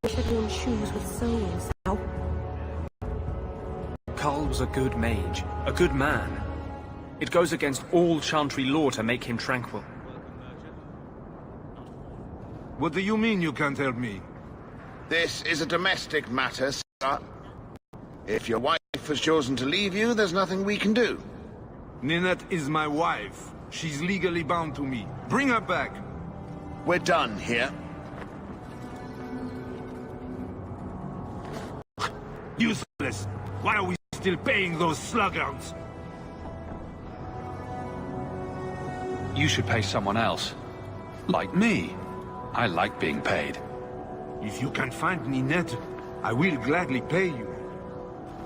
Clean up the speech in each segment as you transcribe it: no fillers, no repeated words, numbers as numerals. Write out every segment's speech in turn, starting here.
should have worn shoes with soles now. Carl was a good mage, a good man. It goes against all Chantry law to make him tranquil. What do you mean you can't help me? This is a domestic matter, sir. If your wife has chosen to leave you, there's nothing we can do. Ninette is my wife. She's legally bound to me. Bring her back. We're done here. Useless. Why are we still paying those sluggards? You should pay someone else. Like me. I like being paid. If you can find Ninette, I will gladly pay you.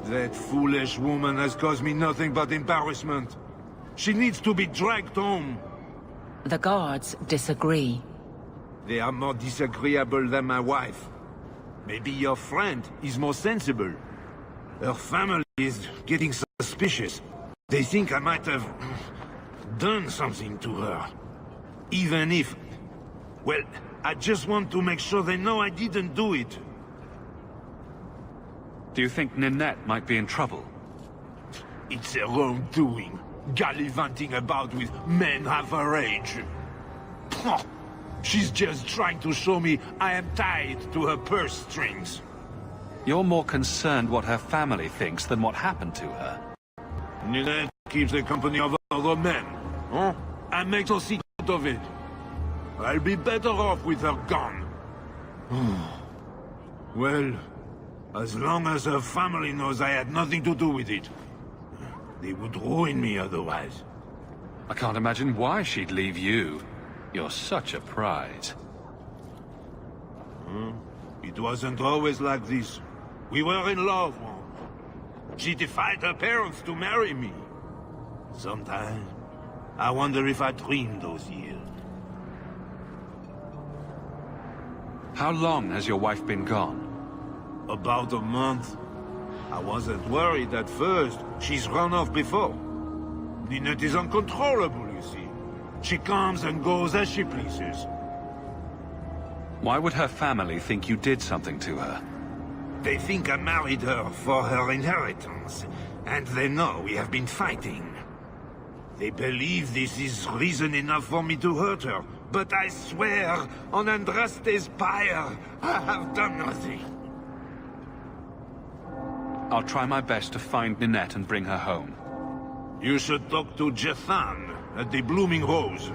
That foolish woman has caused me nothing but embarrassment. She needs to be dragged home. The guards disagree. They are more disagreeable than my wife. Maybe your friend is more sensible. Her family is getting suspicious. They think I might have done something to her. Even if... Well, I just want to make sure they know I didn't do it. Do you think Ninette might be in trouble? It's her own doing. Gallivanting about with men half her age. She's just trying to show me I am tied to her purse strings. You're more concerned what her family thinks than what happened to her. Ninette keeps the company of other men. Huh? And makes no secret of it. I'll be better off with her gone. Well, as long as her family knows I had nothing to do with it. They would ruin me otherwise. I can't imagine why she'd leave you. You're such a prize. It wasn't always like this. We were in love once. She defied her parents to marry me. Sometimes, I wonder if I dreamed those years. How long has your wife been gone? About a month. I wasn't worried at first. She's run off before. Ninette is uncontrollable, you see. She comes and goes as she pleases. Why would her family think you did something to her? They think I married her for her inheritance, and they know we have been fighting. They believe this is reason enough for me to hurt her, but I swear, on Andraste's pyre, I have done nothing. I'll try my best to find Ninette and bring her home. You should talk to Jethan at the Blooming Rose.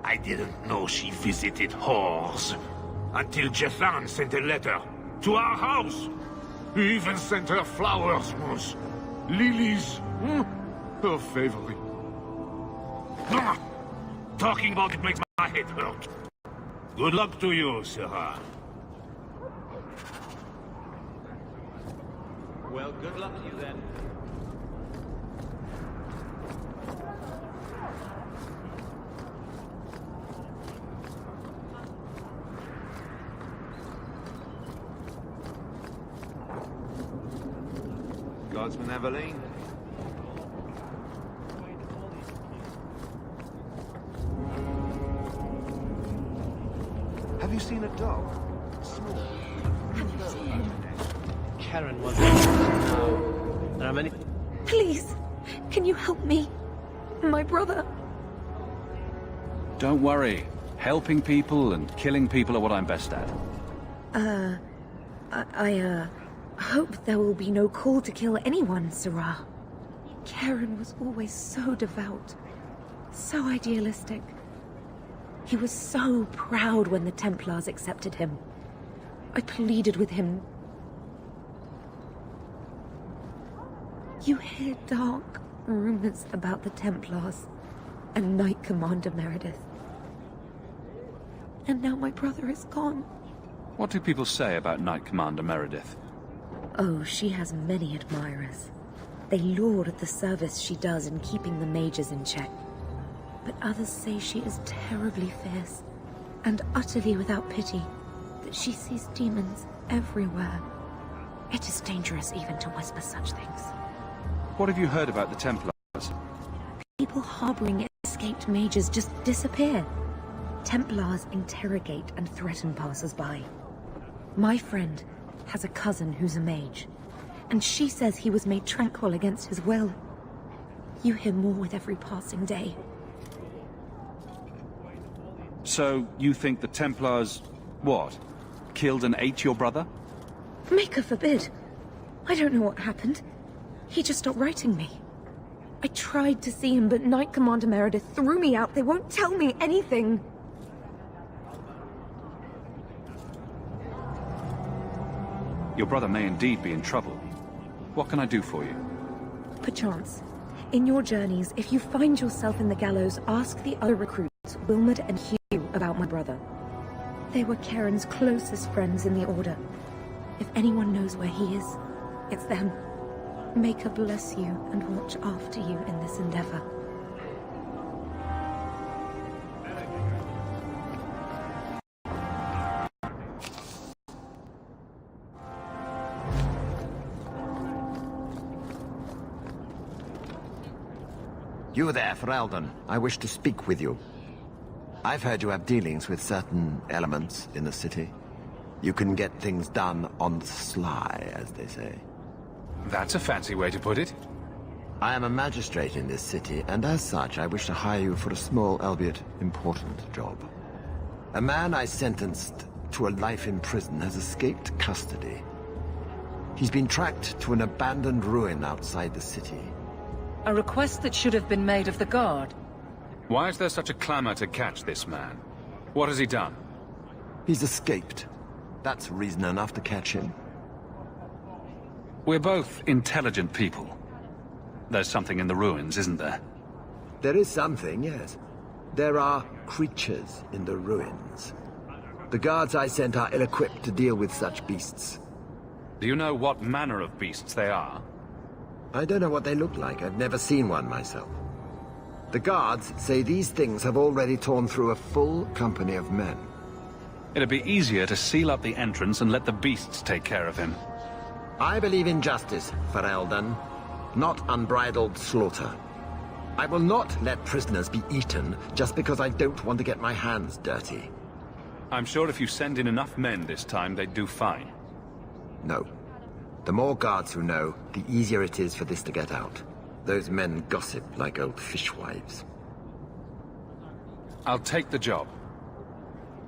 I didn't know she visited whores until Jethan sent a letter to our house. He even sent her flowers once. Lilies. Her favorite. Talking about it makes my head hurt. Good luck to you, Sarah. Well, good luck to you then. Guardsman Aveline. Have you seen a dog? Small. Have you seen him? Karen was now. There are many... Please, can you help me? My brother. Don't worry. Helping people and killing people are what I'm best at. I hope there will be no call to kill anyone, Sarah. Karen was always so devout, so idealistic. He was so proud when the Templars accepted him. I pleaded with him. You hear dark rumors about the Templars and Knight Commander Meredith. And now my brother is gone. What do people say about Knight Commander Meredith? Oh, she has many admirers. They laud at the service she does in keeping the mages in check. But others say she is terribly fierce and utterly without pity, that she sees demons everywhere. It is dangerous even to whisper such things. What have you heard about the Templars? People harboring escaped mages just disappear. Templars interrogate and threaten passers-by. My friend has a cousin who's a mage, and she says he was made tranquil against his will. You hear more with every passing day. So, you think the Templars, what? Killed and ate your brother? Maker forbid. I don't know what happened. He just stopped writing me. I tried to see him, but Knight Commander Meredith threw me out. They won't tell me anything. Your brother may indeed be in trouble. What can I do for you? Perchance. In your journeys, if you find yourself in the gallows, ask the other recruits, Wilmot and Hugh, about my brother. They were Karen's closest friends in the Order. If anyone knows where he is, it's them. Maker bless you and watch after you in this endeavor. You there, Ferelden. I wish to speak with you. I've heard you have dealings with certain elements in the city. You can get things done on the sly, as they say. That's a fancy way to put it. I am a magistrate in this city, and as such, I wish to hire you for a small, albeit important, job. A man I sentenced to a life in prison has escaped custody. He's been tracked to an abandoned ruin outside the city. A request that should have been made of the guard. Why is there such a clamor to catch this man? What has he done? He's escaped. That's reason enough to catch him. We're both intelligent people. There's something in the ruins, isn't there? There is something, yes. There are creatures in the ruins. The guards I sent are ill-equipped to deal with such beasts. Do you know what manner of beasts they are? I don't know what they look like. I've never seen one myself. The guards say these things have already torn through a full company of men. It'd be easier to seal up the entrance and let the beasts take care of him. I believe in justice, Ferelden, not unbridled slaughter. I will not let prisoners be eaten just because I don't want to get my hands dirty. I'm sure if you send in enough men this time, they'd do fine. No. The more guards who know, the easier it is for this to get out. Those men gossip like old fishwives. I'll take the job.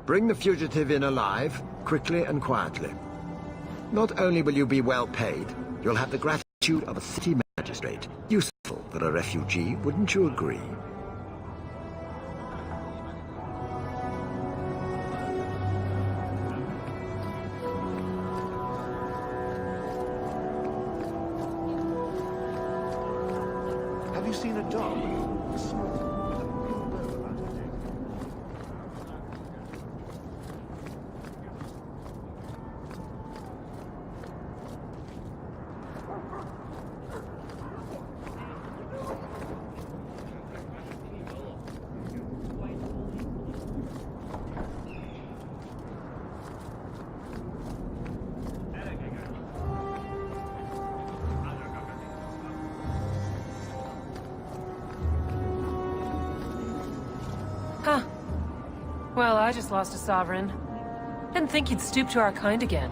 Bring the fugitive in alive, quickly and quietly. Not only will you be well paid, you'll have the gratitude of a city magistrate. Useful for a refugee, wouldn't you agree? Have you seen a dog? Huh. Well, I just lost a sovereign. Didn't think you'd stoop to our kind again.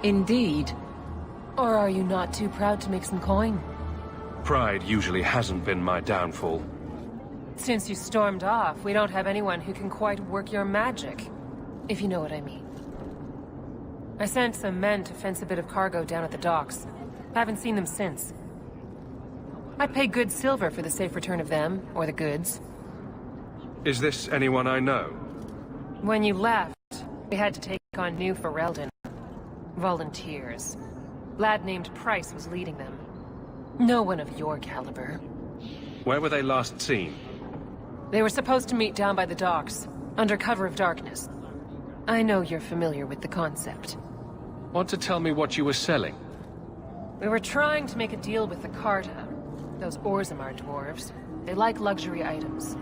Indeed. Or are you not too proud to make some coin? Pride usually hasn't been my downfall. Since you stormed off, we don't have anyone who can quite work your magic. If you know what I mean. I sent some men to fence a bit of cargo down at the docks. Haven't seen them since. I'd pay good silver for the safe return of them, or the goods. Is this anyone I know? When you left, we had to take on new Ferelden. Volunteers. Lad named Price was leading them. No one of your caliber. Where were they last seen? They were supposed to meet down by the docks, under cover of darkness. I know you're familiar with the concept. Want to tell me what you were selling? We were trying to make a deal with the Carta. Those Orzammar dwarves. They like luxury items.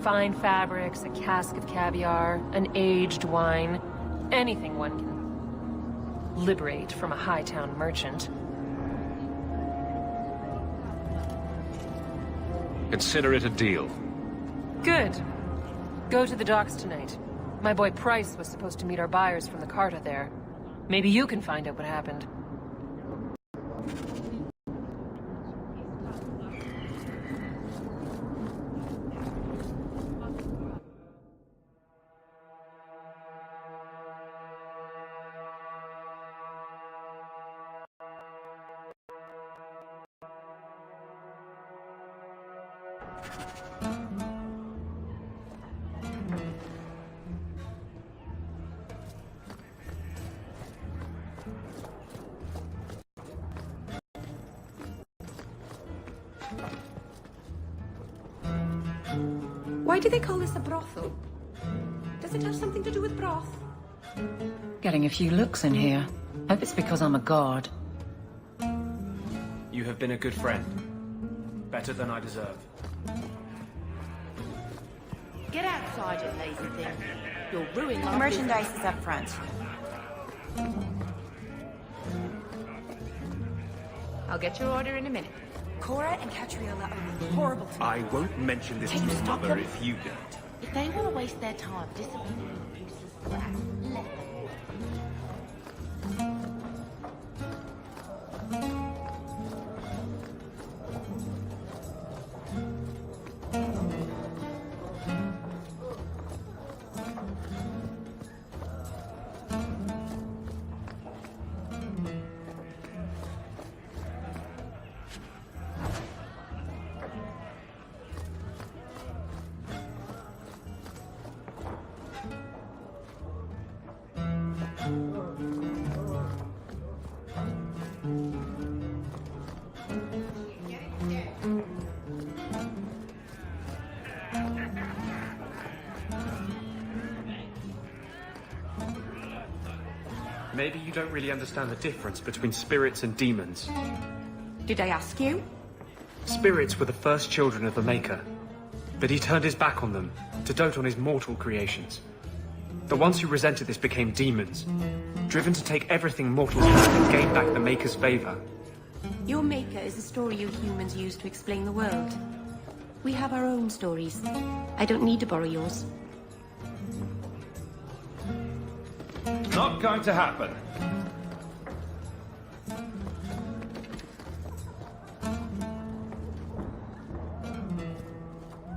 Fine fabrics, a cask of caviar, an aged wine. Anything one can liberate from a Hightown merchant. Consider it a deal. Good. Go to the docks tonight. My boy Price was supposed to meet our buyers from the Carta there. Maybe you can find out what happened. Why do they call this a brothel? Does it have something to do with broth? Getting a few looks in here. Hope it's because I'm a god. You have been a good friend. Better than I deserve. Get outside, you lazy thing. You'll ruin my The merchandise is up front. I'll get your order in a minute. Cora and Catriona are horrible to me. I won't mention this to Can you your stop mother them? if you don't. If they want to waste their time disciplining useless brats, let them. Maybe you don't really understand the difference between spirits and demons. Did I ask you? Spirits were the first children of the Maker, but he turned his back on them to dote on his mortal creations. The ones who resented this became demons, driven to take everything mortals had and gain back the Maker's favor. Your maker is a story you humans use to explain the world. We have our own stories. I don't need to borrow yours. Not going to happen.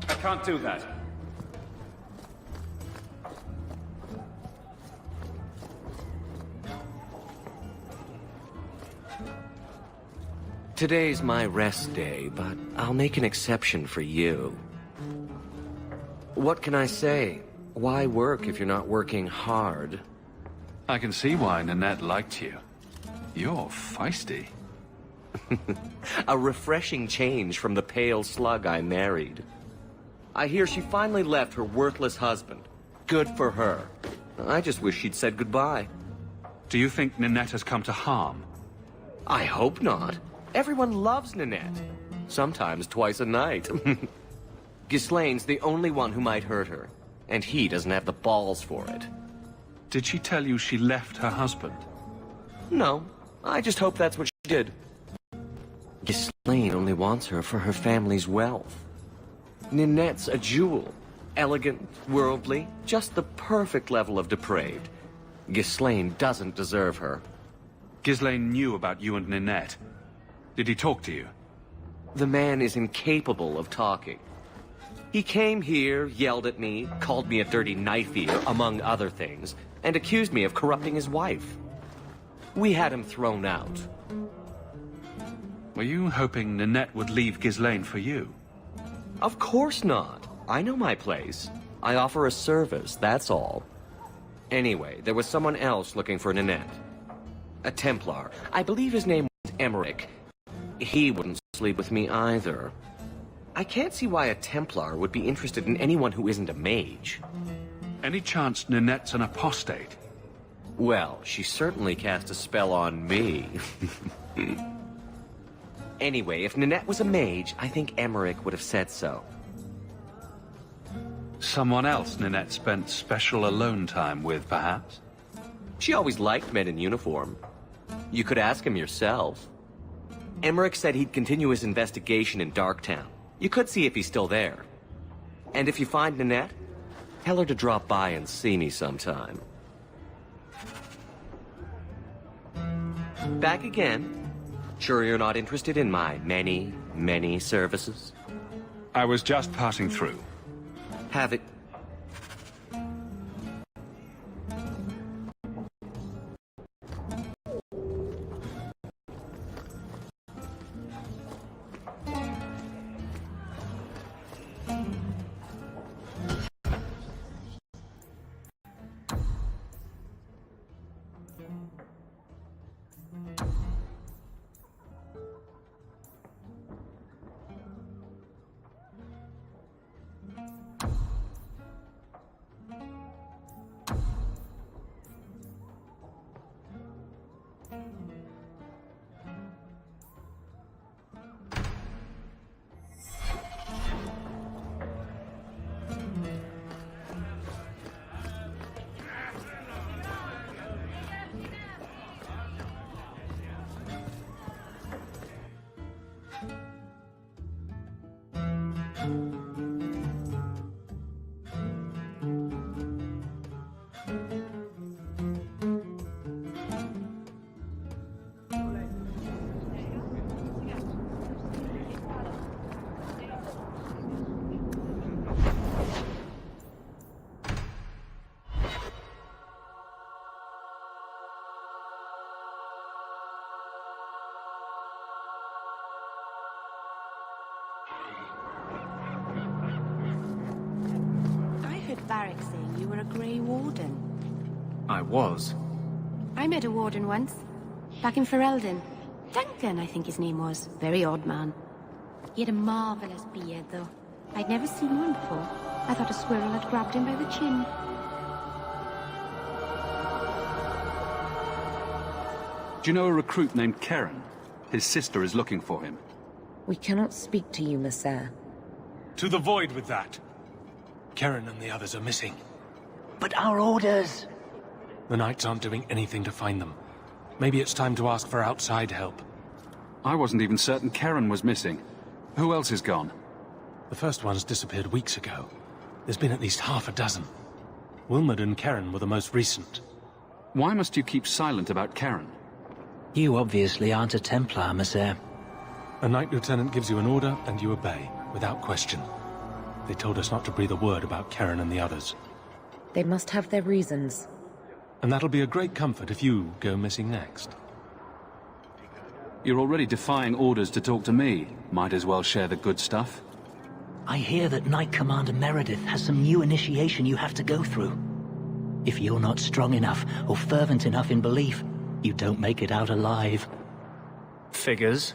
I can't do that. Today's my rest day, but I'll make an exception for you. What can I say? Why work if you're not working hard? I can see why Nanette liked you. You're feisty. A refreshing change from the pale slug I married. I hear she finally left her worthless husband. Good for her. I just wish she'd said goodbye. Do you think Nanette has come to harm? I hope not. Everyone loves Nanette. Sometimes twice a night. Ghislaine's the only one who might hurt her, and he doesn't have the balls for it. Did she tell you she left her husband? No, I just hope that's what she did. Ghislaine only wants her for her family's wealth. Ninette's a jewel. Elegant, worldly, just the perfect level of depraved. Ghislaine doesn't deserve her. Ghislaine knew about you and Nanette. Did he talk to you? The man is incapable of talking. He came here, yelled at me, called me a dirty knife-eater, among other things, and accused me of corrupting his wife. We had him thrown out. Were you hoping Nanette would leave Ghislaine for you? Of course not. I know my place. I offer a service, that's all. Anyway, there was someone else looking for Nanette. A Templar. I believe his name was Emmerich. He wouldn't sleep with me either. I can't see why a Templar would be interested in anyone who isn't a mage. Any chance Nanette's an apostate? Well, she certainly cast a spell on me. Anyway, if Nanette was a mage, I think Emmerich would have said so. Someone else Nanette spent special alone time with, perhaps? She always liked men in uniform. You could ask him yourself. Emmerich said he'd continue his investigation in Darktown. You could see if he's still there. And if you find Nanette, Tell her to drop by and see me sometime. Back again? Sure you're not interested in my many, many services? I was just passing through. Have it... Barrack saying you were a Grey Warden. I was. I met a Warden once, back in Ferelden. Duncan, I think his name was. Very odd man. He had a marvelous beard, though. I'd never seen one before. I thought a squirrel had grabbed him by the chin. Do you know a recruit named Karen? His sister is looking for him. We cannot speak to you, Messer. To the void with that. Karen and the others are missing. But our orders! The Knights aren't doing anything to find them. Maybe it's time to ask for outside help. I wasn't even certain Karen was missing. Who else is gone? The first ones disappeared weeks ago. There's been at least half a dozen. Wilmot and Karen were the most recent. Why must you keep silent about Karen? You obviously aren't a Templar, Messer. A Knight Lieutenant gives you an order and you obey, without question. They told us not to breathe a word about Karen and the others. They must have their reasons. And that'll be a great comfort if you go missing next. You're already defying orders to talk to me. Might as well share the good stuff. I hear that Knight Commander Meredith has some new initiation you have to go through. If you're not strong enough or fervent enough in belief, you don't make it out alive. Figures?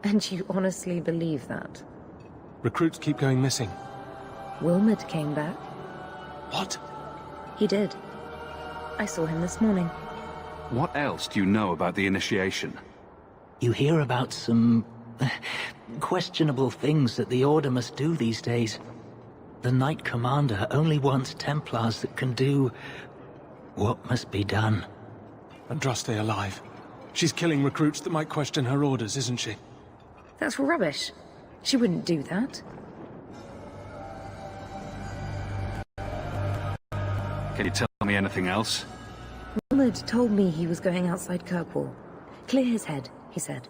And you honestly believe that? Recruits keep going missing. Wilmot came back. What? He did. I saw him this morning. What else do you know about the initiation? You hear about some questionable things that the Order must do these days. The Knight Commander only wants Templars that can do what must be done. Andraste alive. She's killing recruits that might question her orders, isn't she? That's rubbish. She wouldn't do that. Can you tell me anything else? Wilmot told me he was going outside Kirkwall. Clear his head, he said.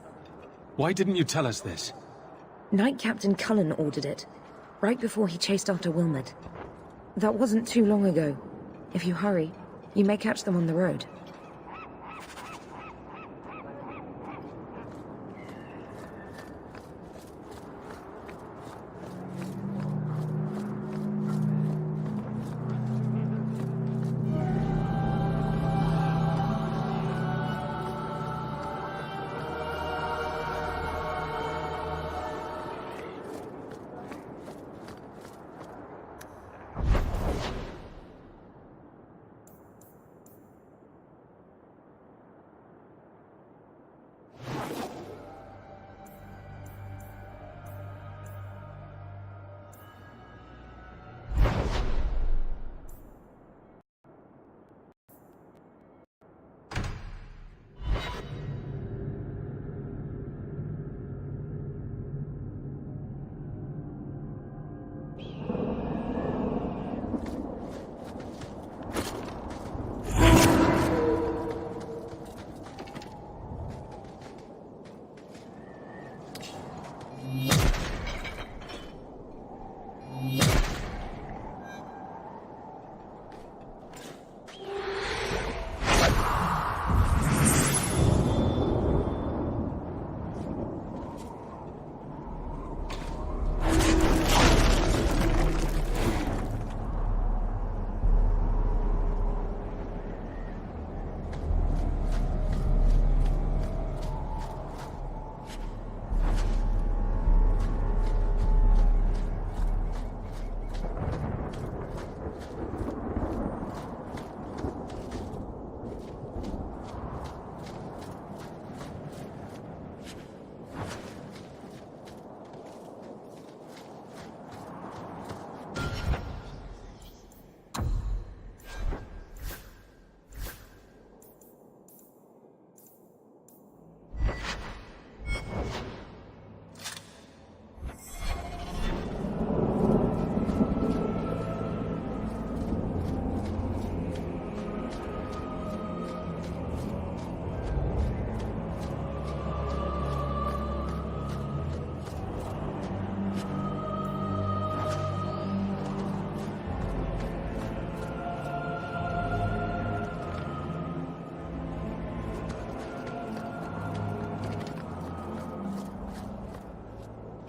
Why didn't you tell us this? Knight Captain Cullen ordered it, right before he chased after Wilmot. That wasn't too long ago. If you hurry, you may catch them on the road.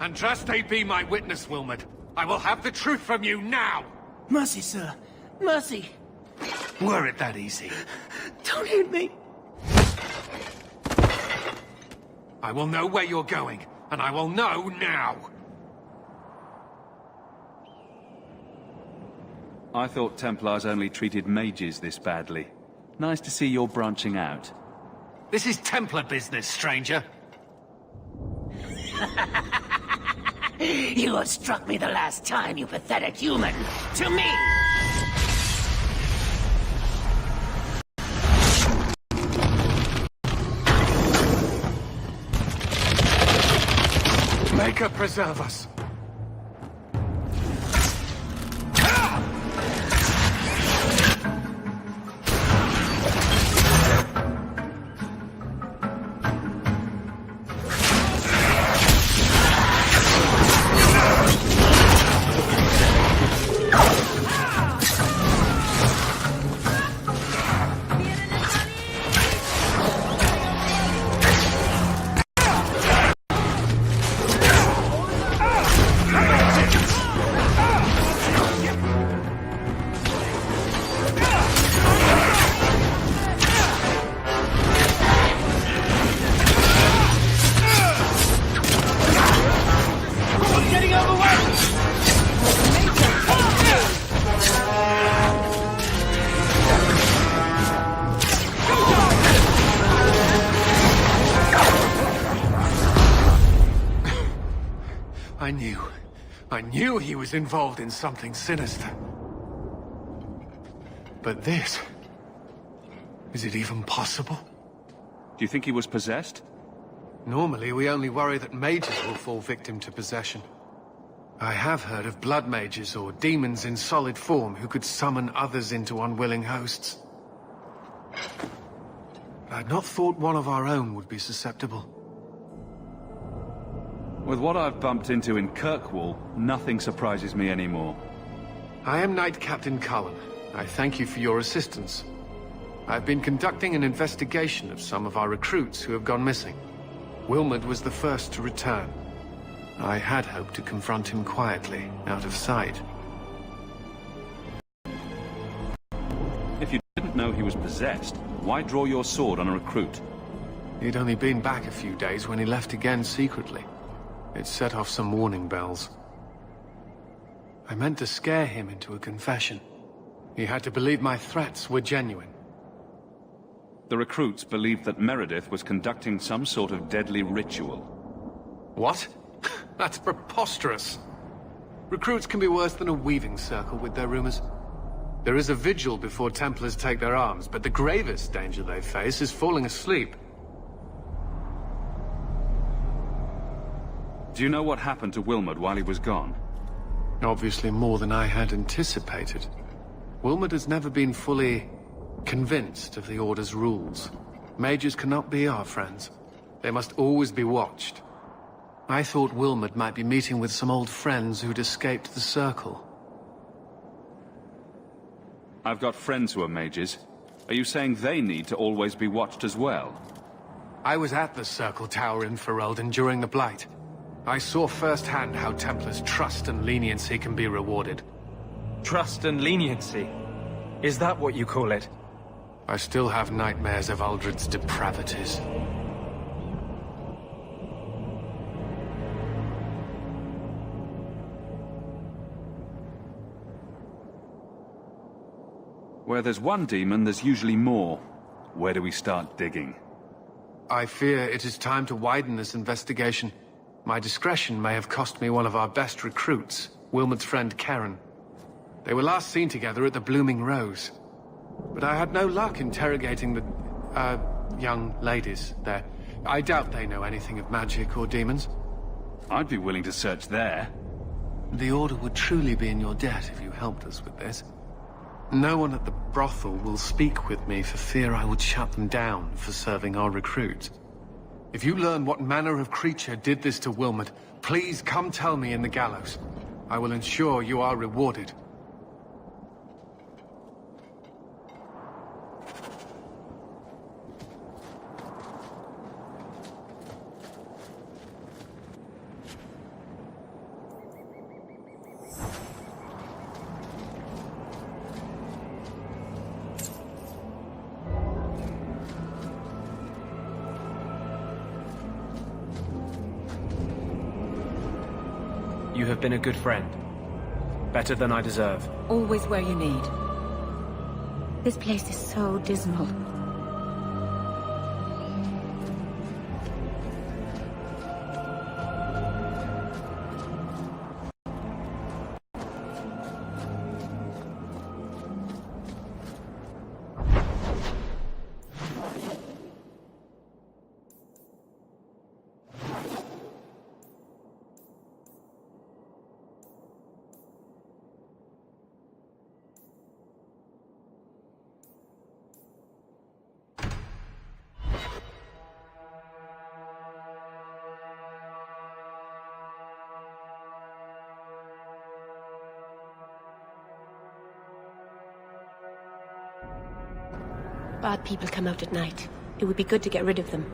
Andraste be my witness, Wilmot. I will have the truth from you now! Mercy, sir. Mercy. Were it that easy? Don't hit me. I will know where you're going, and I will know now! I thought Templars only treated mages this badly. Nice to see you're branching out. This is Templar business, stranger. You have struck me the last time, you pathetic human. To me! Maker preserve us. I knew he was involved in something sinister. But this... is it even possible? Do you think he was possessed? Normally, we only worry that mages will fall victim to possession. I have heard of blood mages or demons in solid form who could summon others into unwilling hosts. I'd not thought one of our own would be susceptible. With what I've bumped into in Kirkwall, nothing surprises me anymore. I am Knight Captain Cullen. I thank you for your assistance. I've been conducting an investigation of some of our recruits who have gone missing. Wilmot was the first to return. I had hoped to confront him quietly, out of sight. If you didn't know he was possessed, why draw your sword on a recruit? He'd only been back a few days when he left again secretly. It set off some warning bells. I meant to scare him into a confession. He had to believe my threats were genuine. The recruits believed that Meredith was conducting some sort of deadly ritual. What? That's preposterous. Recruits can be worse than a weaving circle with their rumors. There is a vigil before Templars take their arms, but the gravest danger they face is falling asleep. Do you know what happened to Wilmot while he was gone? Obviously more than I had anticipated. Wilmot has never been fully convinced of the Order's rules. Mages cannot be our friends. They must always be watched. I thought Wilmot might be meeting with some old friends who'd escaped the Circle. I've got friends who are mages. Are you saying they need to always be watched as well? I was at the Circle Tower in Ferelden during the Blight. I saw firsthand how Templars' trust and leniency can be rewarded. Trust and leniency? Is that what you call it? I still have nightmares of Uldred's depravities. Where there's one demon, there's usually more. Where do we start digging? I fear it is time to widen this investigation. My discretion may have cost me one of our best recruits, Wilmot's friend Karen. They were last seen together at the Blooming Rose. But I had no luck interrogating the, young ladies there. I doubt they know anything of magic or demons. I'd be willing to search there. The Order would truly be in your debt if you helped us with this. No one at the brothel will speak with me for fear I would shut them down for serving our recruits. If you learn what manner of creature did this to Wilmot, please come tell me in the gallows. I will ensure you are rewarded. You have been a good friend. Better than I deserve. Always where you need. This place is so dismal. Bad people come out at night. It would be good to get rid of them.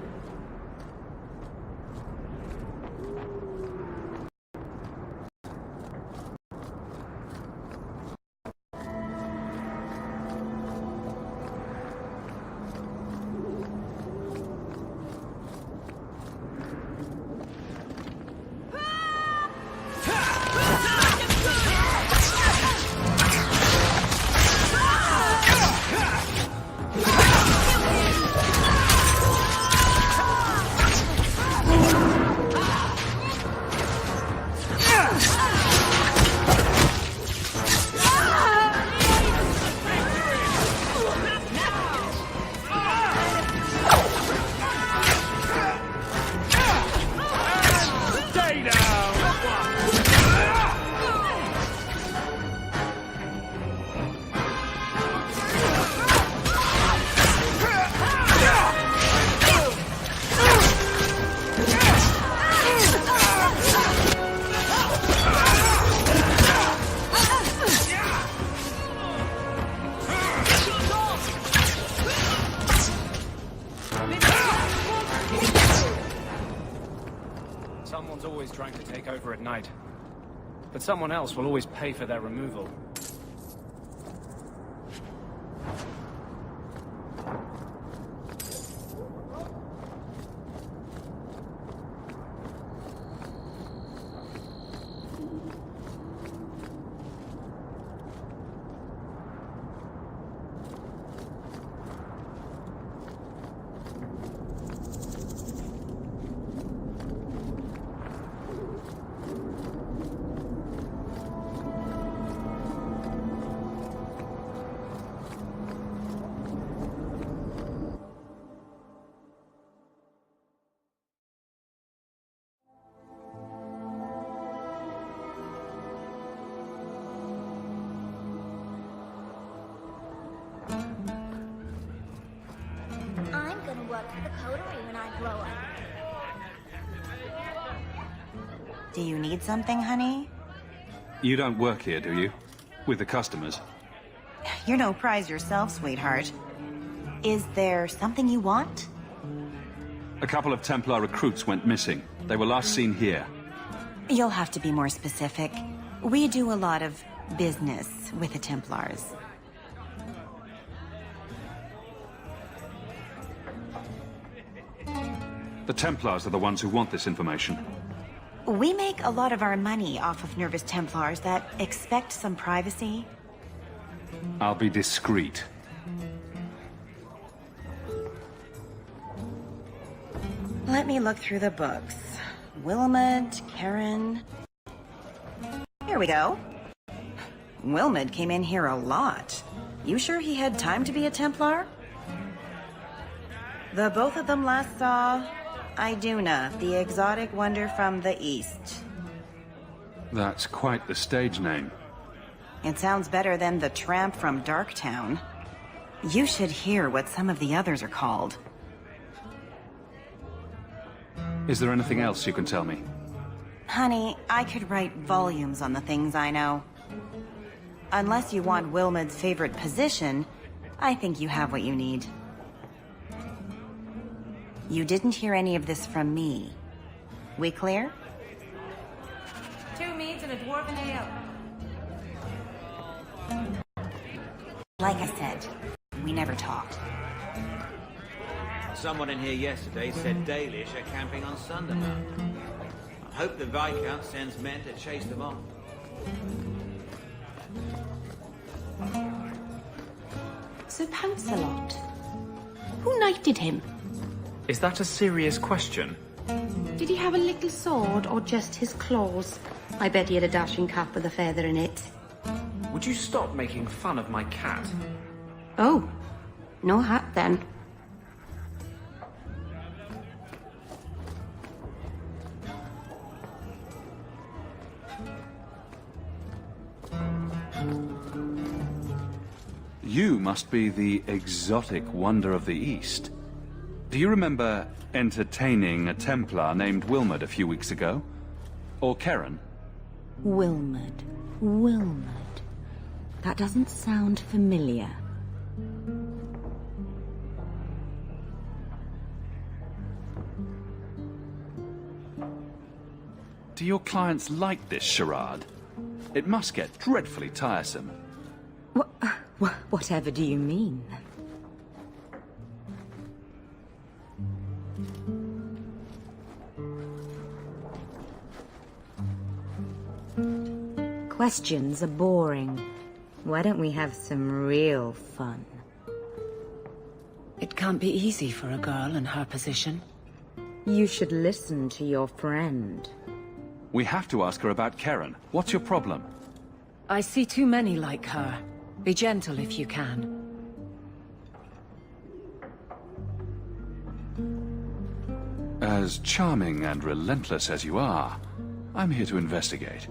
Someone's always trying to take over at night. But someone else will always pay for their removal. I'm gonna work at the coterie when I grow up. Do you need something, honey? You don't work here, do you? With the customers? You're no prize yourself, sweetheart. Is there something you want? A couple of Templar recruits went missing. They were last seen here. You'll have to be more specific. We do a lot of business with the Templars. The Templars are the ones who want this information. We make a lot of our money off of nervous Templars that expect some privacy. I'll be discreet. Let me look through the books. Wilmot, Karen... Here we go. Wilmot came in here a lot. You sure he had time to be a Templar? The both of them last saw Iduna, the exotic wonder from the east. That's quite the stage name. It sounds better than the tramp from Darktown. You should hear what some of the others are called. Is there anything else you can tell me? Honey, I could write volumes on the things I know. Unless you want Wilmot's favorite position, I think you have what you need. You didn't hear any of this from me. We clear? 2 meats and a dwarven ale. Like I said, we never talked. Someone in here yesterday said Dalish are camping on Sunderland. Hope the Viscount sends men to chase them off. Sir Pancelot. Who knighted him? Is that a serious question? Did he have a little sword or just his claws? I bet he had a dashing cap with a feather in it. Would you stop making fun of my cat? Oh, no hat then. You must be the exotic wonder of the East. Do you remember entertaining a Templar named Wilmot a few weeks ago? Or Karen? Wilmot. Wilmot. That doesn't sound familiar. Do your clients like this charade? It must get dreadfully tiresome. Whatever do you mean? Questions are boring. Why don't we have some real fun? It can't be easy for a girl in her position. You should listen to your friend. We have to ask her about Karen. What's your problem? I see too many like her. Be gentle if you can. As charming and relentless as you are, I'm here to investigate.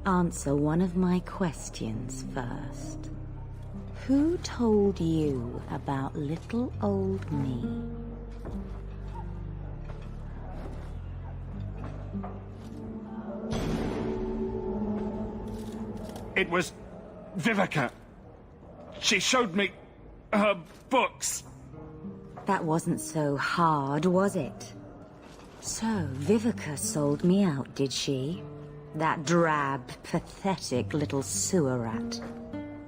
Answer one of my questions first. Who told you about little old me? It was Vivica. She showed me her books. That wasn't so hard, was it? So, Vivica sold me out, did she? That drab, pathetic little sewer rat.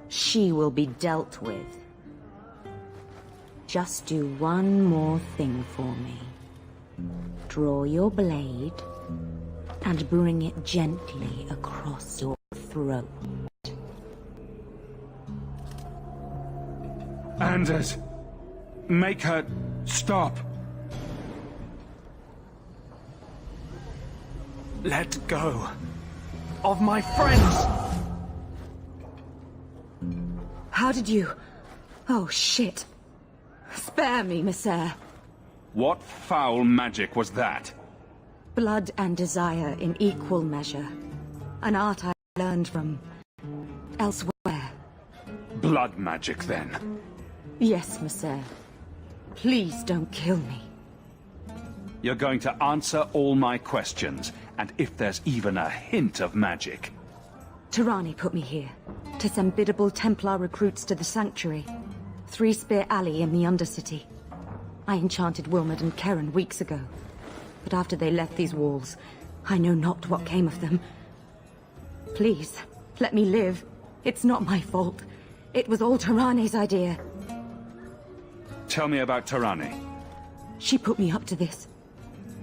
She will be dealt with. Just do one more thing for me. Draw your blade and bring it gently across your throat. Anders, make her stop. Let go of my friends. How did you... Oh, shit. Spare me, Monsieur. What foul magic was that? Blood and desire in equal measure. An art I learned from... elsewhere. Blood magic, then? Yes, Monsieur. Please don't kill me. You're going to answer all my questions, and if there's even a hint of magic... Tirani put me here, to send biddable Templar recruits to the Sanctuary. Three Spear Alley in the Undercity. I enchanted Wilmot and Karen weeks ago. But after they left these walls, I know not what came of them. Please, let me live. It's not my fault. It was all Tirani's idea. Tell me about Tirani. She put me up to this.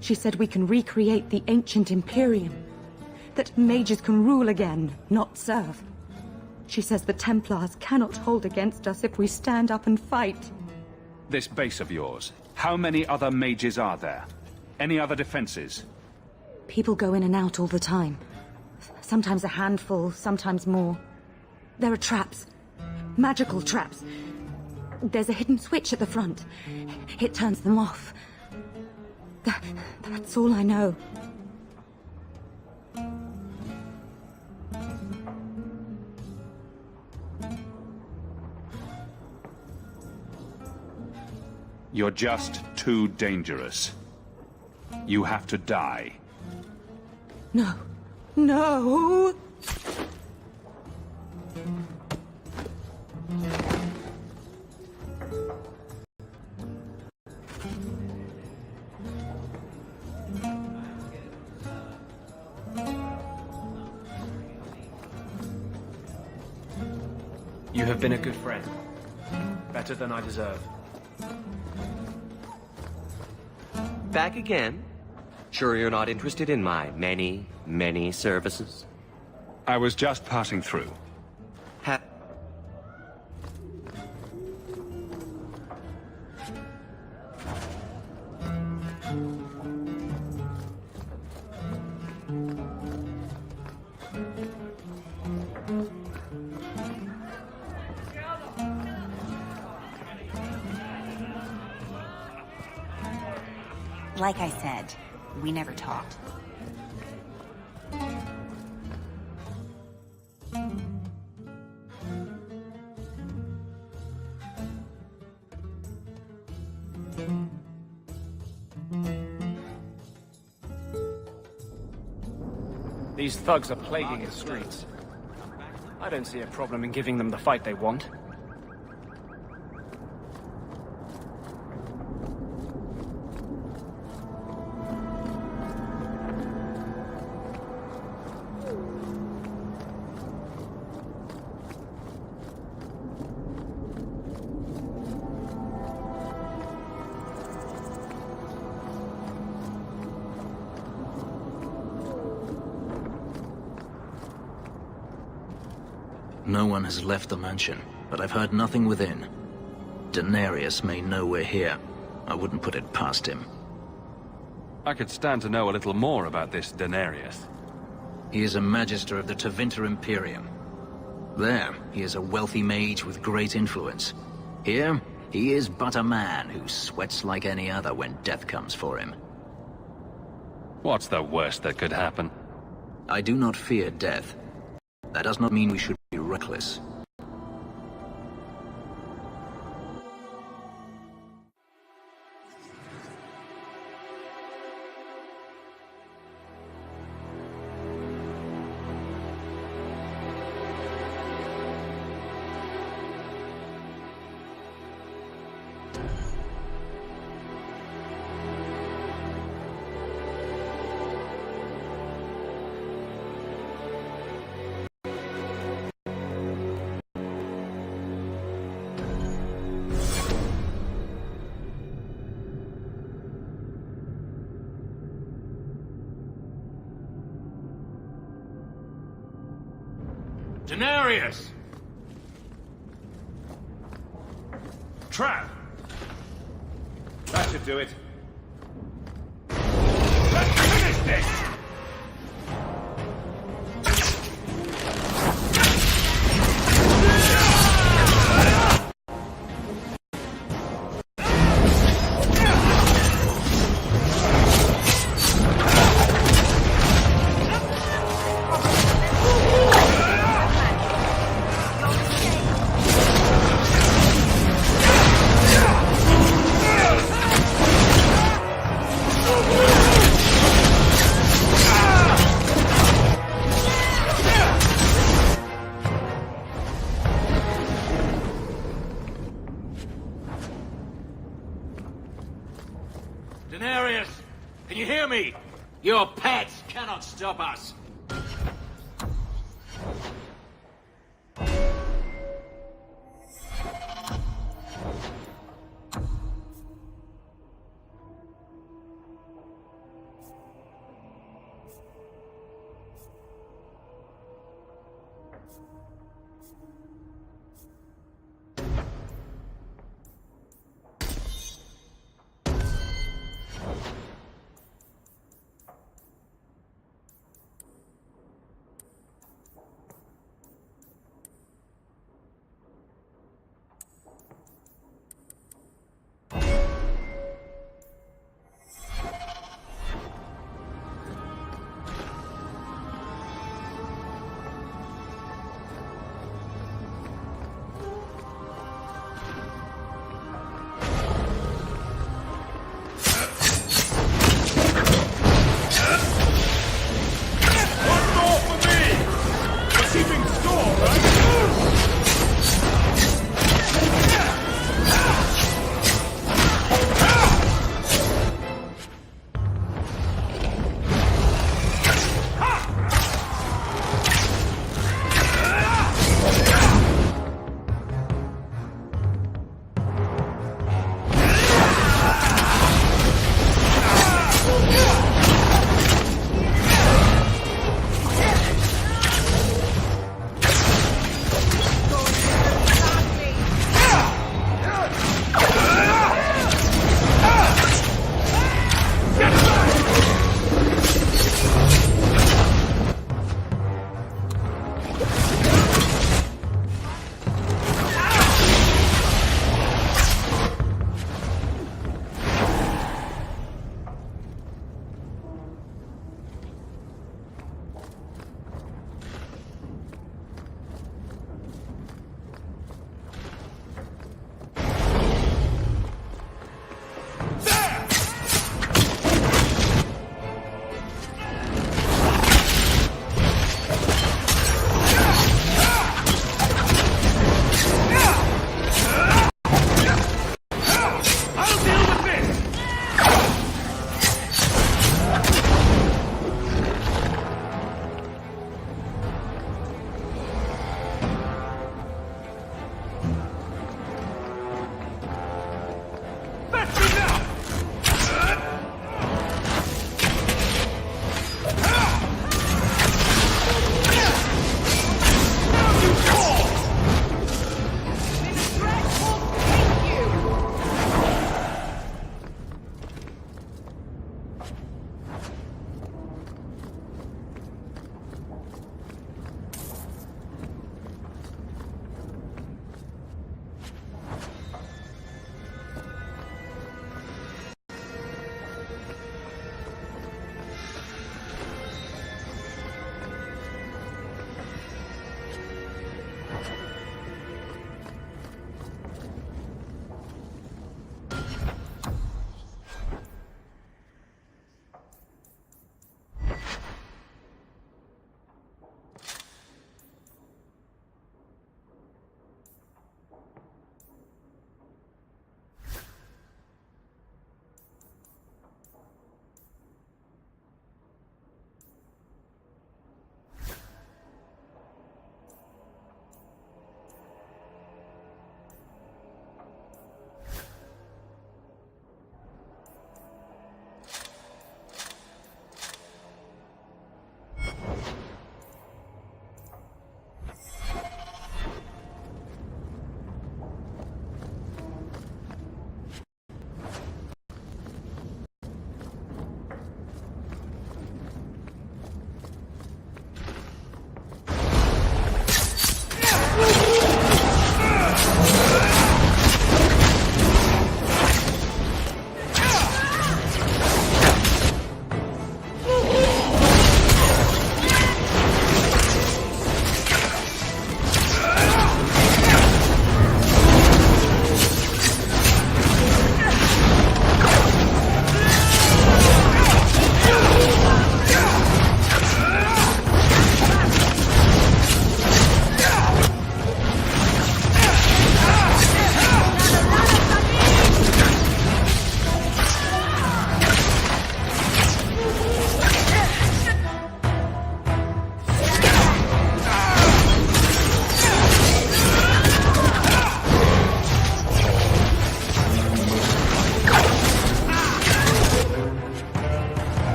She said we can recreate the ancient Imperium. That mages can rule again, not serve. She says the Templars cannot hold against us if we stand up and fight. This base of yours, how many other mages are there? Any other defenses? People go in and out all the time. Sometimes a handful, sometimes more. There are traps. Magical traps. There's a hidden switch at the front. It turns them off. That's all I know. You're just too dangerous. You have to die. No. No! You have been a good friend. Better than I deserve. Back again? Sure you're not interested in my many, many services? I was just passing through. Like I said, we never talked. These thugs are plaguing the streets. I don't see a problem in giving them the fight they want. No one has left the mansion, but I've heard nothing within. Denarius may know we're here. I wouldn't put it past him. I could stand to know a little more about this Denarius. He is a magister of the Tevinter Imperium. There, he is a wealthy mage with great influence. Here, he is but a man who sweats like any other when death comes for him. What's the worst that could happen? I do not fear death. That does not mean we should be reckless. Denarius! Trap! That should do it. Let's finish this! Denarius, can you hear me? Your pets cannot stop us.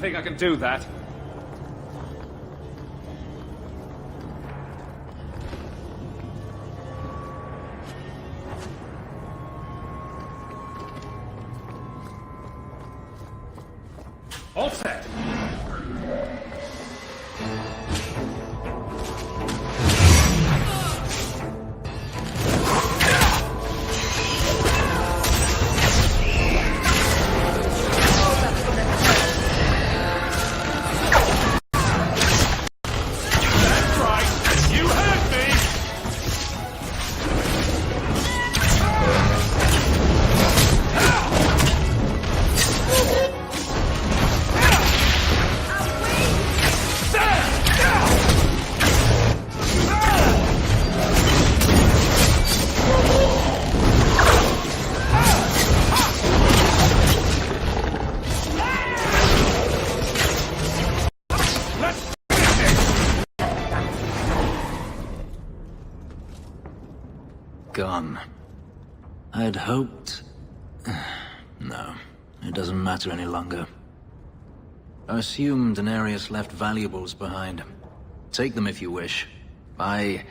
think I can do that. All set. Gone. I'd hoped... No, it doesn't matter any longer. I assumed Denarius left valuables behind. Take them if you wish. I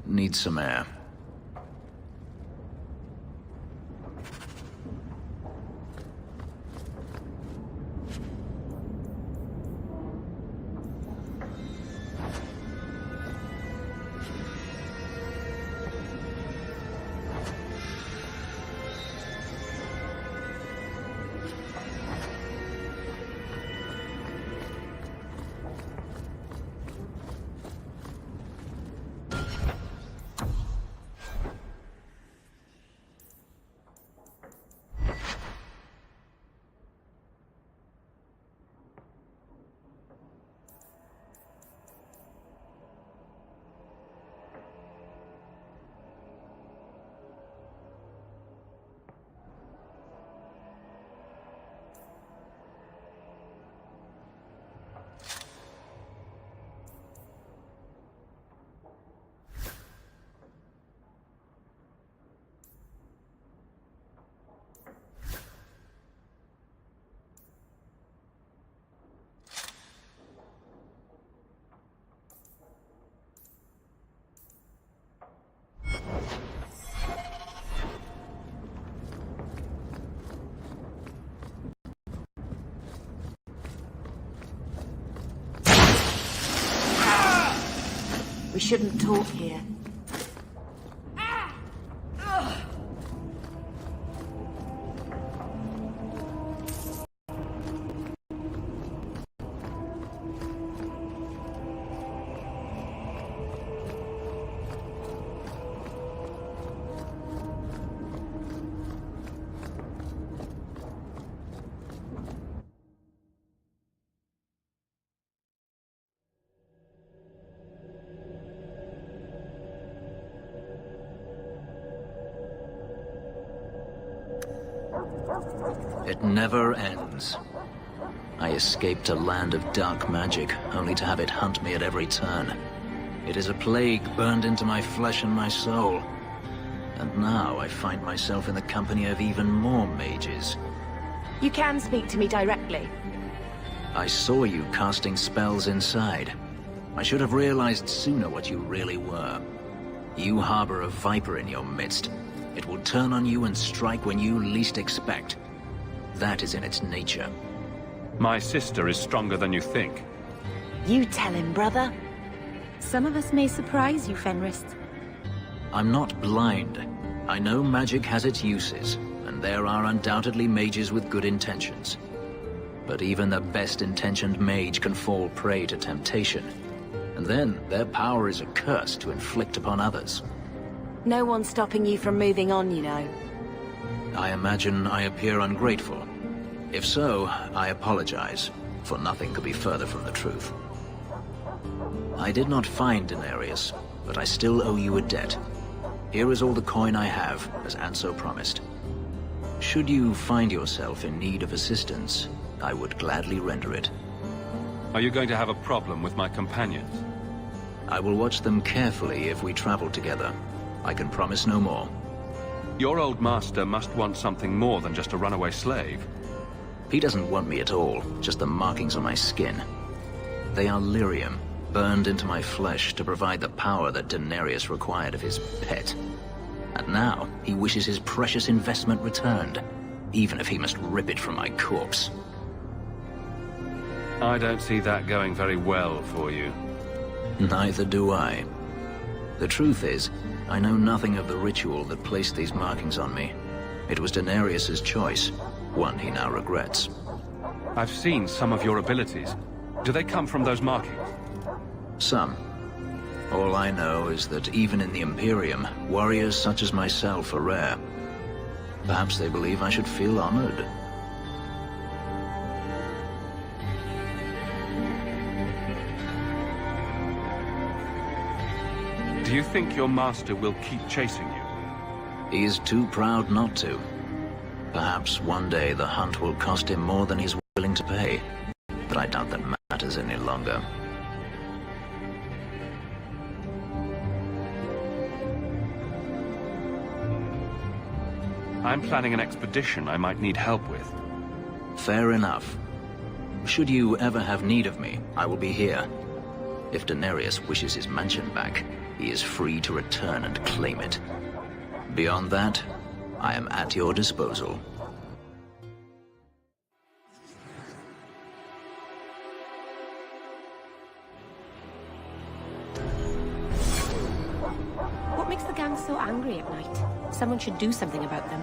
need some air. We shouldn't talk here. It never ends. I escaped a land of dark magic, only to have it hunt me at every turn. It is a plague burned into my flesh and my soul. And now I find myself in the company of even more mages. You can speak to me directly. I saw you casting spells inside. I should have realized sooner what you really were. You harbor a viper in your midst. It will turn on you and strike when you least expect. That is in its nature. My sister is stronger than you think. You tell him, brother. Some of us may surprise you, Fenris. I'm not blind. I know magic has its uses, and there are undoubtedly mages with good intentions. But even the best-intentioned mage can fall prey to temptation. And then their power is a curse to inflict upon others. No one's stopping you from moving on, you know. I imagine I appear ungrateful. If so, I apologize, for nothing could be further from the truth. I did not find Denarius, but I still owe you a debt. Here is all the coin I have, as Anso promised. Should you find yourself in need of assistance, I would gladly render it. Are you going to have a problem with my companions? I will watch them carefully if we travel together. I can promise no more. Your old master must want something more than just a runaway slave. He doesn't want me at all, just the markings on my skin. They are lyrium, burned into my flesh to provide the power that Daenerys required of his pet. And now, he wishes his precious investment returned, even if he must rip it from my corpse. I don't see that going very well for you. Neither do I. The truth is, I know nothing of the ritual that placed these markings on me. It was Daenerys' choice, one he now regrets. I've seen some of your abilities. Do they come from those markings? Some. All I know is that even in the Imperium, warriors such as myself are rare. Perhaps they believe I should feel honored. Do you think your master will keep chasing you? He is too proud not to. Perhaps one day the hunt will cost him more than he's willing to pay. But I doubt that matters any longer. I'm planning an expedition I might need help with. Fair enough. Should you ever have need of me, I will be here. If Daenerys wishes his mansion back, he is free to return and claim it. Beyond that, I am at your disposal. What makes the gang so angry at night? Someone should do something about them.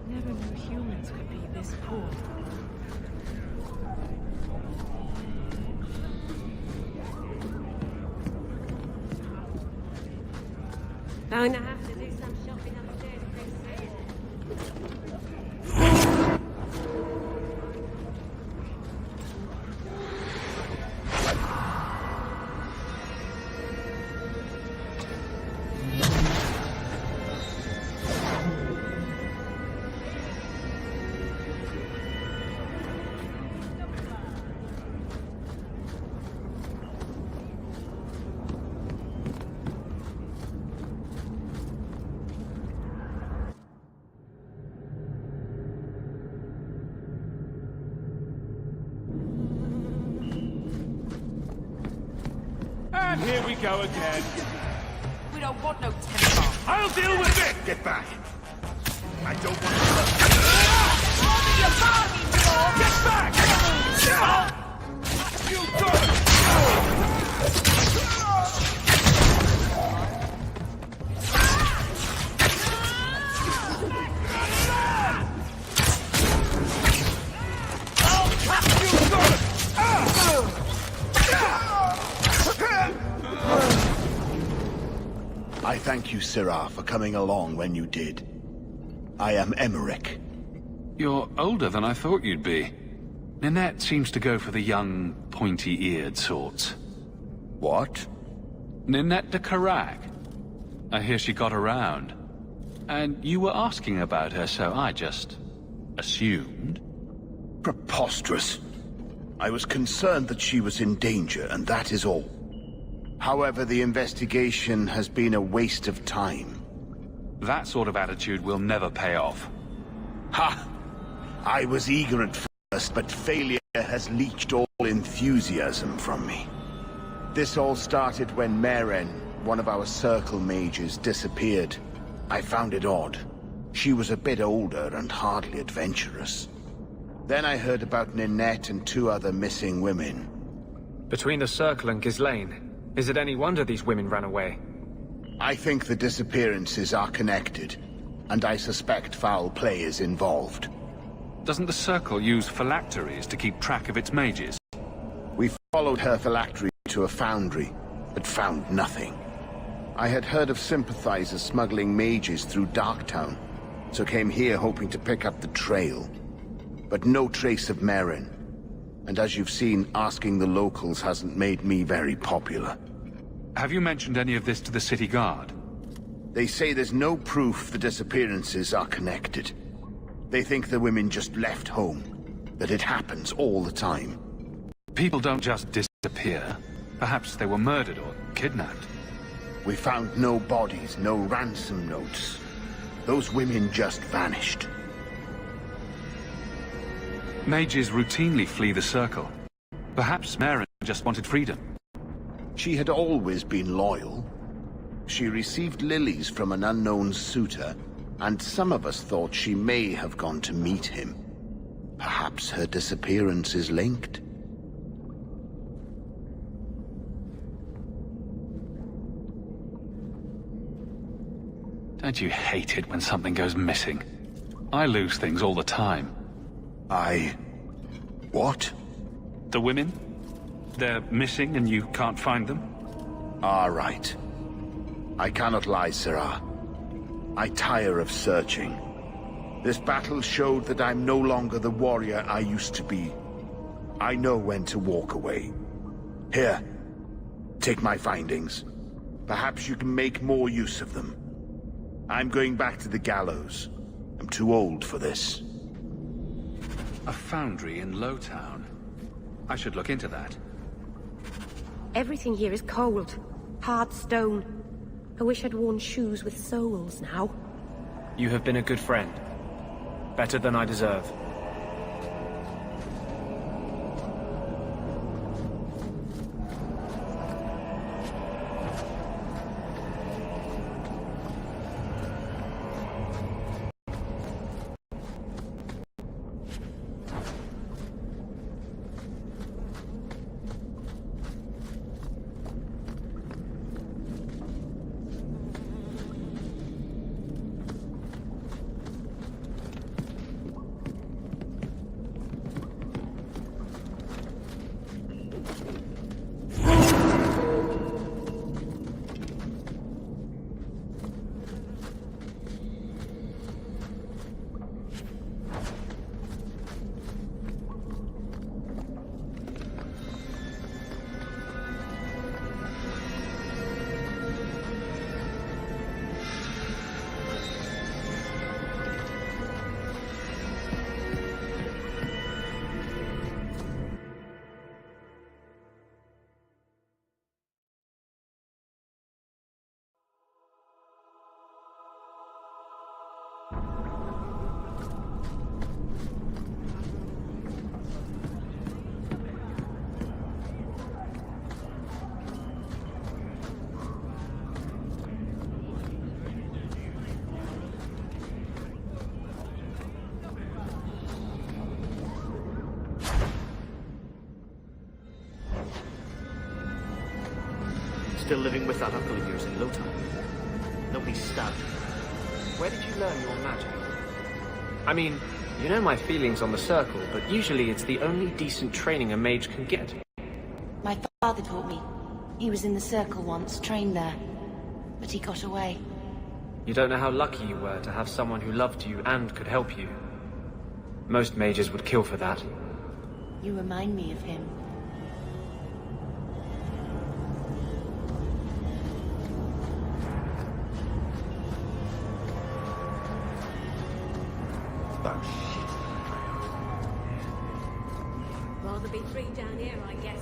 Never knew humans could be this poor. Going to have to do some shopping upstairs pretty soon. And here we go again. We don't want no temper. I'll deal with it! Get back! I don't want to... Get back! You got it! I thank you, Sirrah, for coming along when you did. I am Emmerich. You're older than I thought you'd be. Ninette seems to go for the young, pointy-eared sorts. What? Ninette de Carac. I hear she got around. And you were asking about her, so I just... assumed. Preposterous. I was concerned that she was in danger, and that is all. However, the investigation has been a waste of time. That sort of attitude will never pay off. Ha! I was eager at first, but failure has leached all enthusiasm from me. This all started when Merrill, one of our circle mages, disappeared. I found it odd. She was a bit older and hardly adventurous. Then I heard about Ninette and 2 other missing women. Between the Circle and Ghislaine, is it any wonder these women ran away? I think the disappearances are connected, and I suspect foul play is involved. Doesn't the Circle use phylacteries to keep track of its mages? We followed her phylactery to a foundry, but found nothing. I had heard of sympathizers smuggling mages through Darktown, so came here hoping to pick up the trail. But no trace of Merrill. And as you've seen, asking the locals hasn't made me very popular. Have you mentioned any of this to the city guard? They say there's no proof the disappearances are connected. They think the women just left home, that it happens all the time. People don't just disappear. Perhaps they were murdered or kidnapped. We found no bodies, no ransom notes. Those women just vanished. Mages routinely flee the Circle. Perhaps Merrill just wanted freedom. She had always been loyal. She received lilies from an unknown suitor, and some of us thought she may have gone to meet him. Perhaps her disappearance is linked. Don't you hate it when something goes missing? I lose things all the time. What? The women? They're missing and you can't find them? Right. I cannot lie, Sirrah. I tire of searching. This battle showed that I'm no longer the warrior I used to be. I know when to walk away. Here, take my findings. Perhaps you can make more use of them. I'm going back to the gallows. I'm too old for this. A foundry in Lowtown. I should look into that. Everything here is cold. Hard stone. I wish I'd worn shoes with soles now. You have been a good friend. Better than I deserve. Still living with that uncle of yours in Lowtown. Nobody stabbed you. Where did you learn your magic? I mean, you know my feelings on the Circle, but usually it's the only decent training a mage can get. My father taught me. He was in the Circle once, trained there. But he got away. You don't know how lucky you were to have someone who loved you and could help you. Most mages would kill for that. You remind me of him. Rather be three down here, I guess.